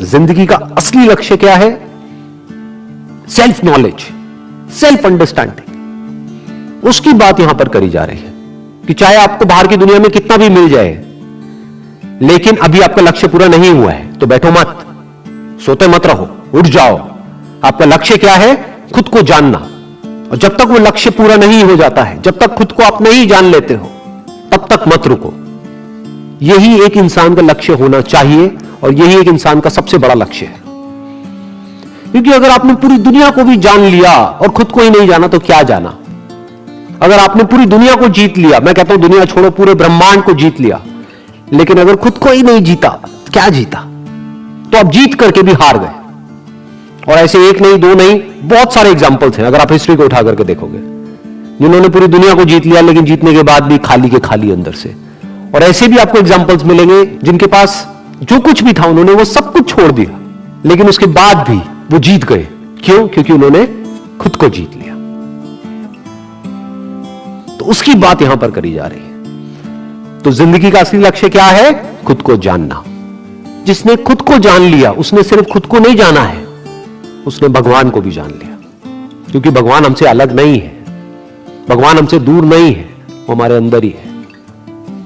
जिंदगी का असली लक्ष्य क्या है? Self knowledge, self understanding. उसकी बात यहां पर करी जा रही है कि चाहे आपको बाहर की दुनिया में कितना भी मिल जाए, लेकिन अभी आपका लक्ष्य पूरा नहीं हुआ है तो बैठो मत, सोते मत रहो, उठ जाओ। आपका लक्ष्य क्या है? खुद को जानना। और जब तक वो लक्ष्य पूरा नहीं हो जाता है, जब तक खुद को आप नहीं जान लेते हो, तब तक मत रुको। यही एक इंसान का लक्ष्य होना चाहिए और यही एक इंसान का सबसे बड़ा लक्ष्य है। क्योंकि अगर आपने पूरी दुनिया को भी जान लिया और खुद को ही नहीं जाना तो क्या जाना? अगर आपने पूरी दुनिया को जीत लिया, मैं कहता हूं दुनिया छोड़ो, पूरे ब्रह्मांड को जीत लिया, लेकिन अगर खुद को ही नहीं जीता, क्या जीता? तो आप जीत करके भी हार गए। और ऐसे एक नहीं, दो नहीं, बहुत सारे एग्जाम्पल्स हैं अगर आप हिस्ट्री को उठा करके देखोगे, जिन्होंने पूरी दुनिया को जीत लिया लेकिन जीतने के बाद भी खाली के खाली अंदर से। और ऐसे भी आपको एग्जाम्पल्स मिलेंगे जिनके पास जो कुछ भी था उन्होंने वो सब कुछ छोड़ दिया, लेकिन उसके बाद भी वो जीत गए। क्यों? क्योंकि उन्होंने खुद को जीत लिया। तो उसकी बात यहां पर करी जा रही है। तो जिंदगी का असली लक्ष्य क्या है? खुद को जानना। जिसने खुद को जान लिया, उसने सिर्फ खुद को नहीं जाना है, उसने भगवान को भी जान लिया। क्योंकि भगवान हमसे अलग नहीं है, भगवान हमसे दूर नहीं है, वो हमारे अंदर ही है।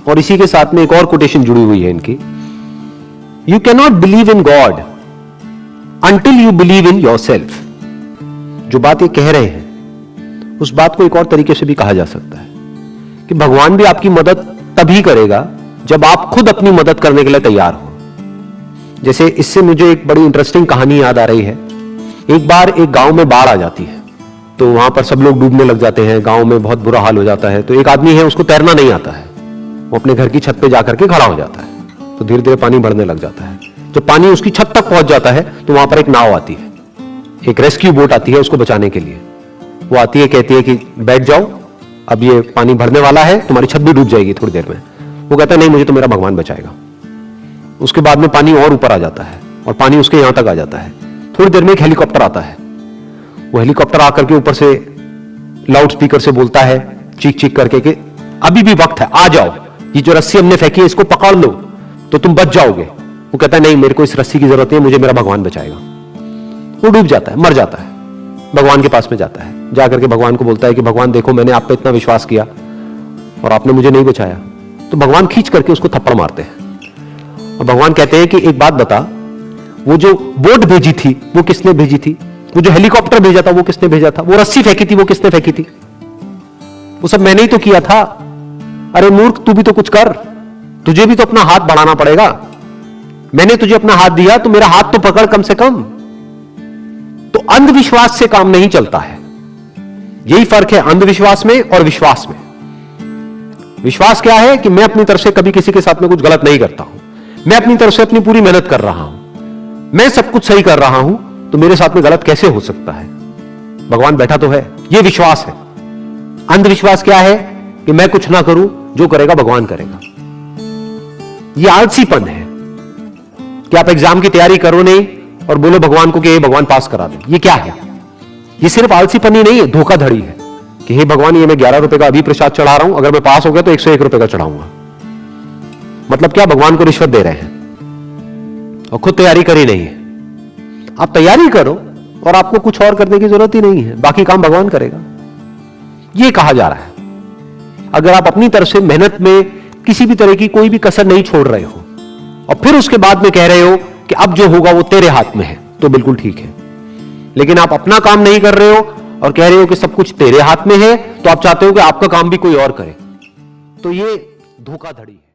और इसी के साथ में एक और कोटेशन जुड़ी हुई है इनकी, you can not believe in God until you believe in your self. जो बात ये कह रहे हैं उस बात को एक और तरीके से भी कहा जा सकता है कि भगवान भी आपकी मदद तभी करेगा जब आप खुद अपनी मदद करने के लिए तैयार हो। जैसे इससे मुझे एक बड़ी इंटरेस्टिंग कहानी याद आ रही है। एक बार एक गांव में बाढ़ आ जाती है, तो वहां पर सब लोग डूबने लग जाते हैं, गांव में बहुत बुरा हाल हो जाता है। तो एक आदमी है, उसको तैरना नहीं आता है, वो अपने घर की छत पे जाकर के खड़ा हो जाता है। तो धीरे धीरे पानी बढ़ने लग जाता है। जब पानी उसकी छत तक पहुंच जाता है तो वहां पर एक नाव आती है, एक रेस्क्यू बोट आती है उसको बचाने के लिए। वो आती है, कहती है कि बैठ जाओ, अब ये पानी भरने वाला है, तुम्हारी छत भी डूब जाएगी थोड़ी देर में। वो कहता है नहीं, मुझे तो मेरा भगवान बचाएगा। उसके बाद में पानी और ऊपर आ जाता है और पानी उसके यहां तक आ जाता है। थोड़ी देर में एक हेलीकॉप्टर आता है। वो हेलीकॉप्टर आकर के ऊपर से लाउड स्पीकर से बोलता है, चीख चीख करके कि अभी भी वक्त है, आ जाओ, ये जो रस्सी हमने फेंकी है इसको पकड़ लो तो तुम बच जाओगे। वो कहता है नहीं, मेरे को इस रस्सी की जरूरत नहीं है, मुझे मेरा भगवान बचाएगा। वो डूब जाता है, मर जाता है। भगवान के पास में जाता है, जाकर के भगवान को बोलता है कि भगवान देखो, मैंने आप पे इतना विश्वास किया और आपने मुझे नहीं बचाया। तो भगवान खींच करके उसको थप्पड़ मारते हैं और भगवान कहते हैं कि एक बात बता, वो जो बोट भेजी थी वो किसने भेजी थी? वो जो हेलीकॉप्टर भेजा था वो किसने भेजा था? वो रस्सी फेंकी थी वो किसने फेंकी थी? वो सब मैंने ही तो किया था। अरे मूर्ख, तू भी तो कुछ कर, तुझे भी तो अपना हाथ बढ़ाना पड़ेगा। मैंने तुझे अपना हाथ दिया तो मेरा हाथ तो पकड़ कम से कम। तो अंधविश्वास से काम नहीं चलता है। यही फर्क है अंधविश्वास में और विश्वास में। विश्वास क्या है कि मैं अपनी तरफ से कभी किसी के साथ में कुछ गलत नहीं करता हूं, मैं अपनी तरफ से अपनी पूरी मेहनत कर रहा हूं, मैं सब कुछ सही कर रहा हूं, तो मेरे साथ में गलत कैसे हो सकता है? भगवान बैठा तो है। यह विश्वास है। अंधविश्वास क्या है कि मैं कुछ ना करूं, जो करेगा भगवान करेगा। यह आलसीपन है कि आप एग्जाम की तैयारी करो नहीं और बोलो भगवान को कि हे भगवान पास करा दे। ये क्या है? ये सिर्फ आलसीपन ही नहीं है, धोखाधड़ी है कि हे भगवान, ये मैं 11 रुपए का अभी प्रसाद चढ़ा रहा हूं, अगर मैं पास हो गया तो 101 रुपए का चढ़ाऊंगा। मतलब क्या? भगवान को रिश्वत दे रहे हैं और खुद तैयारी करी नहीं है। आप तैयारी करो और आपको कुछ और करने की जरूरत ही नहीं है, बाकी काम भगवान करेगा। यह कहा जा रहा है। अगर आप अपनी तरफ से मेहनत में किसी भी तरह की कोई भी कसर नहीं छोड़ रहे हो और फिर उसके बाद में कह रहे हो कि अब जो होगा वो तेरे हाथ में है, तो बिल्कुल ठीक है। लेकिन आप अपना काम नहीं कर रहे हो और कह रहे हो कि सब कुछ तेरे हाथ में है, तो आप चाहते हो कि आपका काम भी कोई और करे, तो ये धोखाधड़ी है।